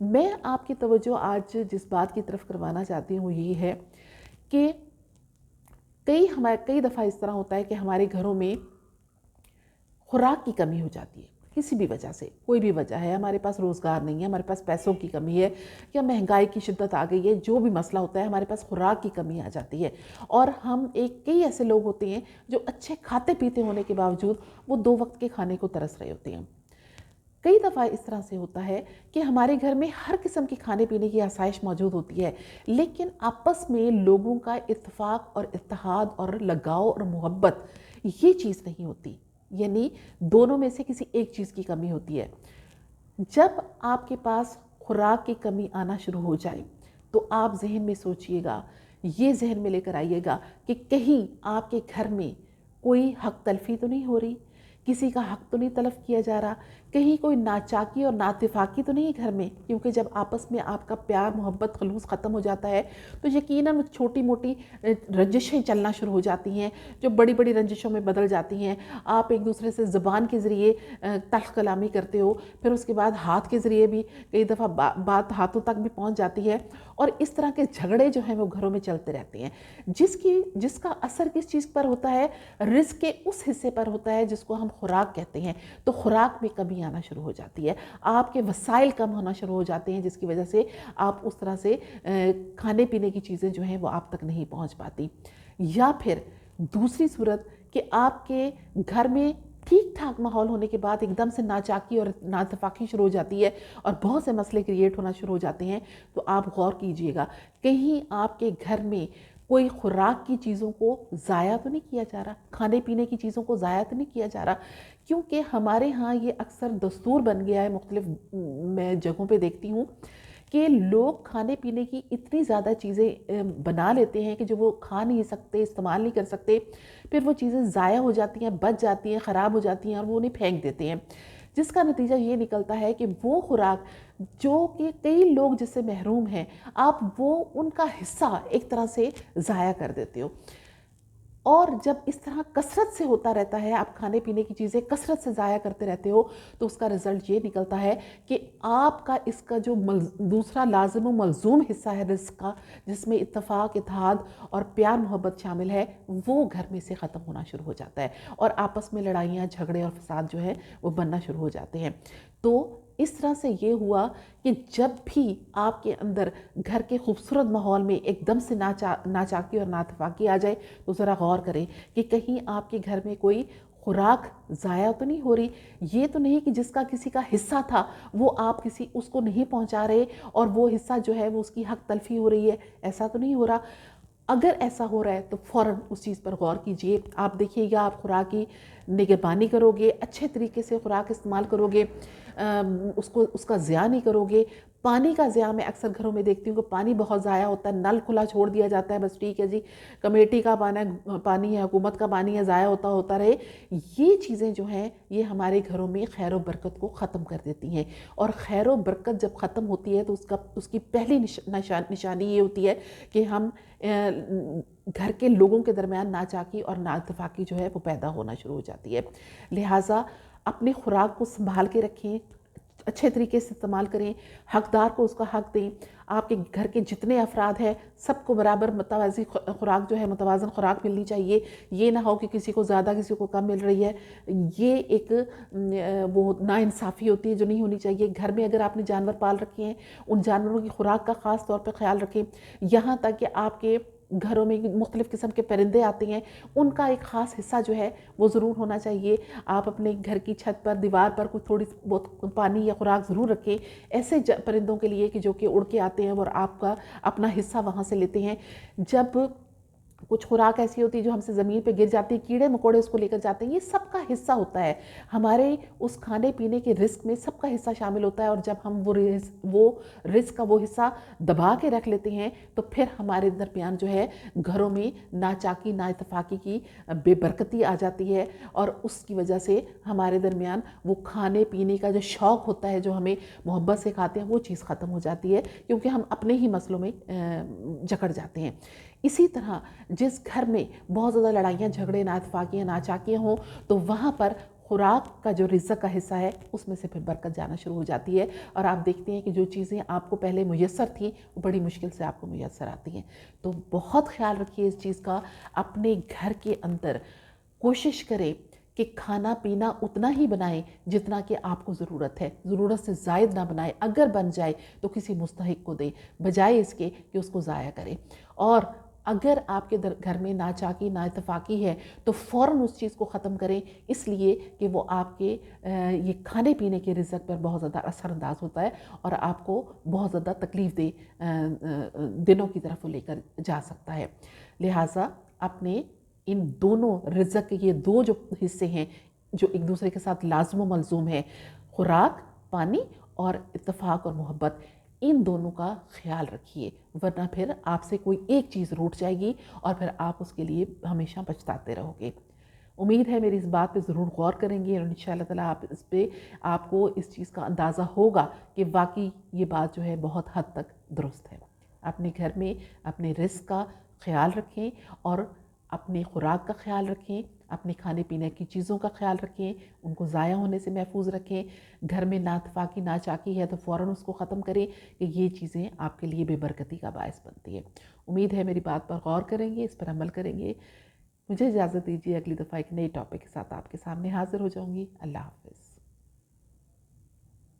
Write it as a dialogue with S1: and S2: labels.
S1: میں آپ کی توجہ آج جس بات کی طرف کروانا چاہتی ہوں وہ یہ ہے کہ کئی دفعہ اس طرح ہوتا ہے کہ ہمارے گھروں میں خوراک کی کمی ہو جاتی ہے، کسی بھی وجہ سے، کوئی بھی وجہ ہے، ہمارے پاس روزگار نہیں ہے، ہمارے پاس پیسوں کی کمی ہے، یا مہنگائی کی شدت آ گئی ہے، جو بھی مسئلہ ہوتا ہے ہمارے پاس خوراک کی کمی آ جاتی ہے، اور ہم کئی ایسے لوگ ہوتے ہیں جو اچھے کھاتے پیتے ہونے کے باوجود وہ 2 وقت کے کھانے کو ترس رہے ہوتے ہیں۔ کئی دفعہ اس طرح سے ہوتا ہے کہ ہمارے گھر میں ہر قسم کی کھانے پینے کی آسائش موجود ہوتی ہے، لیکن آپس میں لوگوں کا اتفاق اور اتحاد اور لگاؤ اور محبت یہ چیز نہیں ہوتی، یعنی دونوں میں سے کسی ایک چیز کی کمی ہوتی ہے۔ جب آپ کے پاس خوراک کی کمی آنا شروع ہو جائے تو آپ ذہن میں سوچئے گا، یہ ذہن میں لے کر آئیے گا کہ کہیں آپ کے گھر میں کوئی حق تلفی تو نہیں ہو رہی، کسی کا حق تو نہیں تلف کیا جا رہا، کہیں کوئی ناچاکی اور ناتفاقی تو نہیں ہے گھر میں، کیونکہ جب آپس میں آپ کا پیار محبت خلوص ختم ہو جاتا ہے تو یقیناً چھوٹی موٹی رنجشیں چلنا شروع ہو جاتی ہیں جو بڑی بڑی رنجشوں میں بدل جاتی ہیں۔ آپ ایک دوسرے سے زبان کے ذریعے تلخ کلامی کرتے ہو، پھر اس کے بعد ہاتھ کے ذریعے بھی کئی دفعہ بات ہاتھوں تک بھی پہنچ جاتی ہے، اور اس طرح کے جھگڑے جو ہیں وہ گھروں میں چلتے رہتے ہیں، جس کا اثر کس چیز پر ہوتا ہے؟ رزق کے اس حصے پر ہوتا ہے جس کو ہم خوراک کہتے ہیں۔ تو خوراک میں کمی آنا شروع ہو جاتی ہے، آپ کے وسائل کم ہونا شروع ہو جاتے ہیں، جس کی وجہ سے آپ اس طرح سے کھانے پینے کی چیزیں جو ہیں وہ آپ تک نہیں پہنچ پاتی۔ یا پھر دوسری صورت کہ آپ کے گھر میں ٹھیک ٹھاک ماحول ہونے کے بعد ایک دم سے ناچاکی اور ناتفاقی شروع ہو جاتی ہے اور بہت سے مسئلے کریٹ ہونا شروع ہو جاتے ہیں، تو آپ غور کیجئے گا کہیں آپ کے گھر میں کوئی خوراک کی چیزوں کو ضائع تو نہیں کیا جا رہا، کھانے پینے کی چیزوں کو ضائع تو نہیں کیا جا رہا، کیونکہ ہمارے ہاں یہ اکثر دستور بن گیا ہے، مختلف میں جگہوں پہ دیکھتی ہوں کہ لوگ کھانے پینے کی اتنی زیادہ چیزیں بنا لیتے ہیں کہ جو وہ کھا نہیں سکتے، استعمال نہیں کر سکتے، پھر وہ چیزیں ضائع ہو جاتی ہیں، بچ جاتی ہیں، خراب ہو جاتی ہیں اور وہ انہیں پھینک دیتے ہیں، جس کا نتیجہ یہ نکلتا ہے کہ وہ خوراک جو کہ کئی لوگ جس سے محروم ہیں، آپ وہ ان کا حصہ ایک طرح سے ضائع کر دیتے ہو۔ اور جب اس طرح کثرت سے ہوتا رہتا ہے، آپ کھانے پینے کی چیزیں کثرت سے ضائع کرتے رہتے ہو، تو اس کا رزلٹ یہ نکلتا ہے کہ آپ کا اس کا جو دوسرا لازم و ملزوم حصہ ہے رزق کا، جس میں اتفاق، اتحاد اور پیار محبت شامل ہے، وہ گھر میں سے ختم ہونا شروع ہو جاتا ہے، اور آپس میں لڑائیاں، جھگڑے اور فساد جو ہے وہ بننا شروع ہو جاتے ہیں۔ تو اس طرح سے یہ ہوا کہ جب بھی آپ کے اندر گھر کے خوبصورت ماحول میں ایک دم سے ناچاکی اور ناتفاقی آ جائے تو ذرا غور کریں کہ کہیں آپ کے گھر میں کوئی خوراک ضائع تو نہیں ہو رہی، یہ تو نہیں کہ جس کا کسی کا حصہ تھا وہ آپ اس کو نہیں پہنچا رہے اور وہ حصہ جو ہے وہ اس کی حق تلفی ہو رہی ہے، ایسا تو نہیں ہو رہا۔ اگر ایسا ہو رہا ہے تو فوراً اس چیز پر غور کیجئے، آپ دیکھیے گا آپ خوراک کی نگہبانی کرو گے، اچھے طریقے سے خوراک استعمال کرو گے، اس کا ضیاع نہیں کرو گے۔ پانی کا ضیاع میں اکثر گھروں میں دیکھتی ہوں کہ پانی بہت ضائع ہوتا ہے، نل کھلا چھوڑ دیا جاتا ہے، بس ٹھیک ہے جی کمیٹی کا پانی ہے، حکومت کا پانی ہے، ضائع ہوتا رہے۔ یہ چیزیں جو ہیں یہ ہمارے گھروں میں خیر و برکت کو ختم کر دیتی ہیں، اور خیر و برکت جب ختم ہوتی ہے تو اس کی پہلی نشانی یہ ہوتی ہے کہ ہم گھر کے لوگوں کے درمیان ناچاکی اور ناتفاقی جو ہے وہ پیدا ہونا شروع ہو جاتی ہے۔ لہٰذا اپنی خوراک کو سنبھال کے رکھیں، اچھے طریقے سے استعمال کریں، حقدار کو اس کا حق دیں، آپ کے گھر کے جتنے افراد ہیں سب کو برابر متوازی خوراک جو ہے متوازن خوراک ملنی چاہیے، یہ نہ ہو کہ کسی کو زیادہ کسی کو کم مل رہی ہے، یہ ایک وہ ناانصافی ہوتی ہے جو نہیں ہونی چاہیے۔ گھر میں اگر آپ نے جانور پال رکھے ہیں ان جانوروں کی خوراک کا خاص طور پہ خیال رکھیں، یہاں تک کہ آپ کے گھروں میں مختلف قسم کے پرندے آتے ہیں ان کا ایک خاص حصہ جو ہے وہ ضرور ہونا چاہیے۔ آپ اپنے گھر کی چھت پر دیوار پر کوئی تھوڑی بہت پانی یا خوراک ضرور رکھیں ایسے پرندوں کے لیے کہ جو کہ اڑ کے آتے ہیں اور آپ کا اپنا حصہ وہاں سے لیتے ہیں۔ جب کچھ خوراک ایسی ہوتی ہے جو ہم سے زمین پہ گر جاتی ہے، کیڑے مکوڑے اس کو لے کر جاتے ہیں، یہ سب کا حصہ ہوتا ہے، ہمارے اس کھانے پینے کے رزق میں سب کا حصہ شامل ہوتا ہے، اور جب ہم وہ رزق کا وہ حصہ دبا کے رکھ لیتے ہیں تو پھر ہمارے درمیان جو ہے گھروں میں ناچاکی نااتفاقی کی بے برکتی آ جاتی ہے، اور اس کی وجہ سے ہمارے درمیان وہ کھانے پینے کا جو شوق ہوتا ہے جو ہمیں محبت سے کھاتے ہیں وہ چیز ختم ہو جاتی ہے، کیونکہ ہم اپنے ہی مسئلوں میں جکڑ جاتے ہیں۔ اسی طرح جس گھر میں بہت زیادہ لڑائیاں جھگڑے نااتفاقیاں ناچاکیاں ہوں تو وہاں پر خوراک کا جو رزق کا حصہ ہے اس میں سے پھر برکت جانا شروع ہو جاتی ہے، اور آپ دیکھتے ہیں کہ جو چیزیں آپ کو پہلے میسر تھیں وہ بڑی مشکل سے آپ کو میسر آتی ہیں۔ تو بہت خیال رکھیے اس چیز کا، اپنے گھر کے اندر کوشش کریں کہ کھانا پینا اتنا ہی بنائیں جتنا کہ آپ کو ضرورت ہے، ضرورت سے زائد نہ بنائیں، اگر بن جائے تو کسی مستحق کو دیں بجائے اس کے کہ اس کو ضائع کریں۔ اور اگر آپ کے گھر میں ناچاکی نا اتفاقی ہے تو فوراً اس چیز کو ختم کریں، اس لیے کہ وہ آپ کے یہ کھانے پینے کے رزق پر بہت زیادہ اثر انداز ہوتا ہے اور آپ کو بہت زیادہ تکلیف دہ دنوں کی طرف وہ لے کر جا سکتا ہے۔ لہٰذا اپنے ان دونوں رزق کے یہ دو جو حصے ہیں جو ایک دوسرے کے ساتھ لازم و ملزوم ہیں، خوراک، پانی اور اتفاق اور محبت، ان دونوں کا خیال رکھیے، ورنہ پھر آپ سے کوئی ایک چیز روٹ جائے گی اور پھر آپ اس کے لیے ہمیشہ پچھتاتے رہو گے۔ امید ہے میری اس بات پہ ضرور غور کریں گے اور انشاءاللہ تعالیٰ آپ کو اس چیز کا اندازہ ہوگا کہ واقعی یہ بات جو ہے بہت حد تک درست ہے۔ اپنے گھر میں اپنے رزق کا خیال رکھیں اور اپنے خوراک کا خیال رکھیں، اپنے کھانے پینے کی چیزوں کا خیال رکھیں، ان کو ضائع ہونے سے محفوظ رکھیں۔ گھر میں نااتفاقی ناچاکی ہے تو فوراً اس کو ختم کریں کہ یہ چیزیں آپ کے لیے بے برکتی کا باعث بنتی ہے۔ امید ہے میری بات پر غور کریں گے، اس پر عمل کریں گے۔ مجھے اجازت دیجیے، اگلی دفعہ ایک نئی ٹاپک کے ساتھ آپ کے سامنے حاضر ہو جاؤں گی۔ اللہ حافظ۔